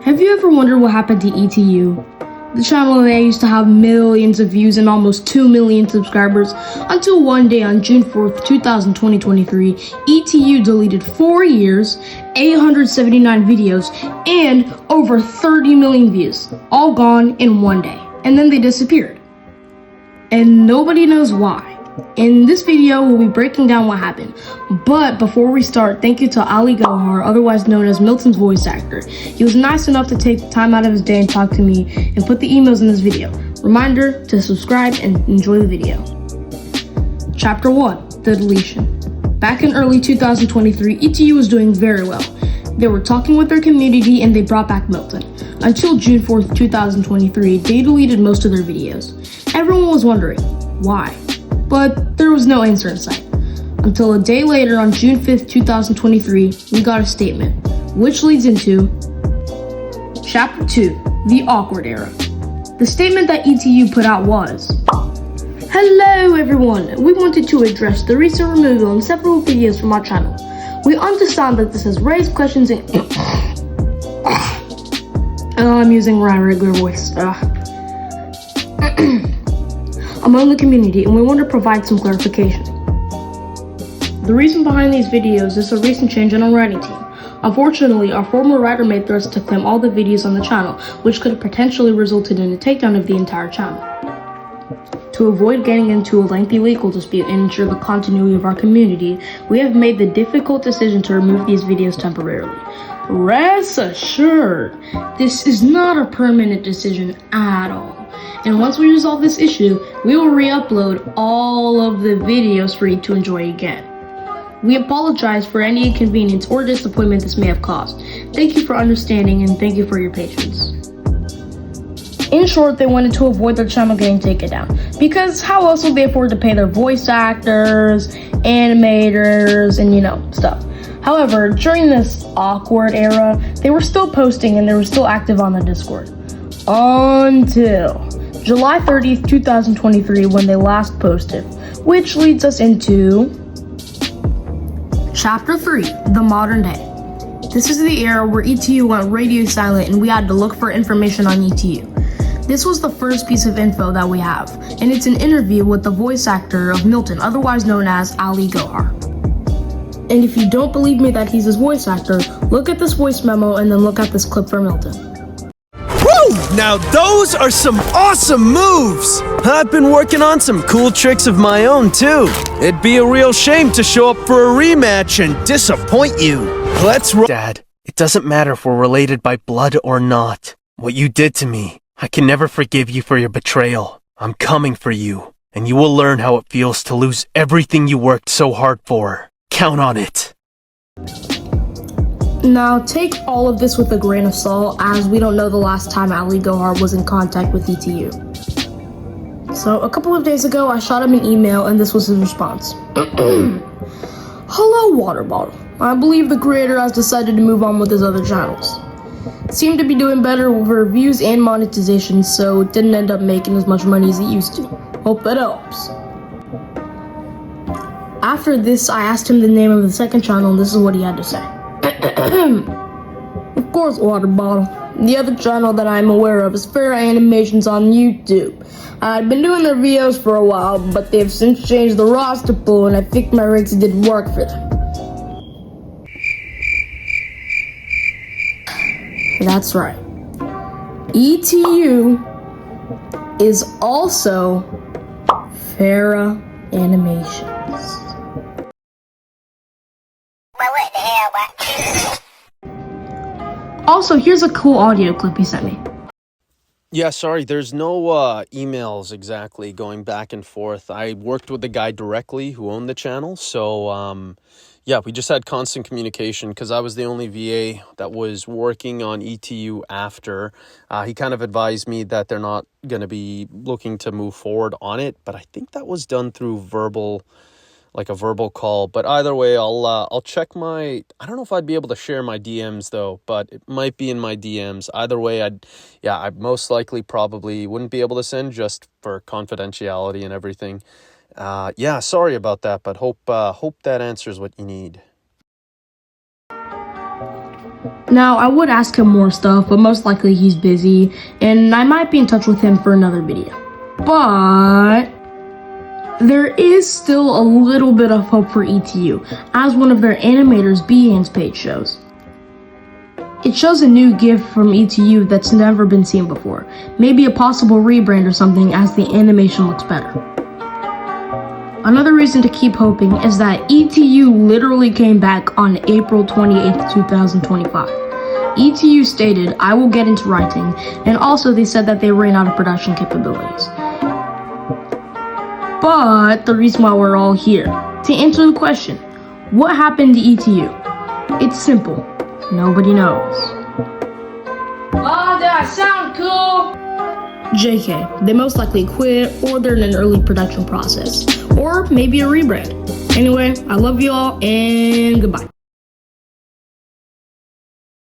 Have you ever wondered what happened to ETU? The channel that used to have millions of views and almost 2 million subscribers until one day on June 4th, 2023, ETU deleted 4 years, 879 videos, and over 30 million views, all gone in one day. And then they disappeared. And nobody knows why. In this video, we'll be breaking down what happened. But before we start, thank you to Ali Gohar, otherwise known as Milton's voice actor. He was nice enough to take the time out of his day and talk to me and put the emails in this video. Reminder to subscribe and enjoy the video. Chapter 1, the deletion. Back in early 2023, ETU was doing very well. They were talking with their community and they brought back Milton. Until June 4th, 2023, they deleted most of their videos. Everyone was wondering, why? But there was no answer in sight. Until a day later on June 5th, 2023, we got a statement, which leads into Chapter 2, the awkward era. The statement that ETU put out was, "Hello everyone, we wanted to address the recent removal in several videos from our channel. We understand that this has raised questions in I'm using my regular voice. Among the community, and we want to provide some clarification. The reason behind these videos is a recent change in our writing team. Unfortunately, our former writer made threats to claim all the videos on the channel, which could have potentially resulted in a takedown of the entire channel. To avoid getting into a lengthy legal dispute and ensure the continuity of our community, we have made the difficult decision to remove these videos temporarily. Rest assured, this is not a permanent decision at all. And once we resolve this issue, we will re-upload all of the videos for you to enjoy again. We apologize for any inconvenience or disappointment this may have caused. Thank you for understanding and thank you for your patience." In short, they wanted to avoid their channel getting taken down, because how else would they afford to pay their voice actors, animators, and stuff. However, during this awkward era, they were still posting and they were still active on the Discord. Until July 30th, 2023, when they last posted, which leads us into Chapter 3, the modern day. This is the era where ETU went radio silent and we had to look for information on ETU. This was the first piece of info that we have, and it's an interview with the voice actor of Milton, otherwise known as Ali Gohar. And if you don't believe me that he's his voice actor, look at this voice memo and then look at this clip from Milton. Now those are some awesome moves! I've been working on some cool tricks of my own too. It'd be a real shame to show up for a rematch and disappoint you. Let's roll. Dad, it doesn't matter if we're related by blood or not. What you did to me, I can never forgive you for your betrayal. I'm coming for you, and you will learn how it feels to lose everything you worked so hard for. Count on it. Now, take all of this with a grain of salt, as we don't know the last time Ali Gohar was in contact with ETU. So, a couple of days ago, I shot him an email, and this was his response. "Hello, water bottle. I believe the creator has decided to move on with his other channels. Seemed to be doing better with reviews and monetization, so it didn't end up making as much money as it used to. Hope that helps." After this, I asked him the name of the second channel, and this is what he had to say. "Of course, water bottle. The other channel that I'm aware of is Fair Animations on YouTube. I've been doing their videos for a while, but they've since changed the roster pool, and I think my rates didn't work for them." That's right. ETU is also Fair Animations. Also, here's a cool audio clip he sent me. Yeah, sorry, there's no emails exactly going back and forth. I worked with the guy directly who owned the channel, so yeah, we just had constant communication because I was the only VA that was working on ETU after. He kind of advised me that they're not going to be looking to move forward on it, but I think that was done through a verbal call. But either way, I'll check I don't know if I'd be able to share my DMs though, but it might be in my DMs. Either way, I most likely probably wouldn't be able to send just for confidentiality and everything. Yeah, sorry about that, but hope that answers what you need. Now, I would ask him more stuff, but most likely he's busy, and I might be in touch with him for another video. But there is still a little bit of hope for ETU, as one of their animators' Behance page shows. It shows a new GIF from ETU that's never been seen before, maybe a possible rebrand or something as the animation looks better. Another reason to keep hoping is that ETU literally came back on April 28th, 2025. ETU stated, "I will get into writing," and also they said that they ran out of production capabilities. But the reason why we're all here, to answer the question, what happened to ETU? It's simple. Nobody knows. Oh, that sound cool! JK, they most likely quit, or they're in an early production process, or maybe a rebrand. Anyway, I love you all, and goodbye.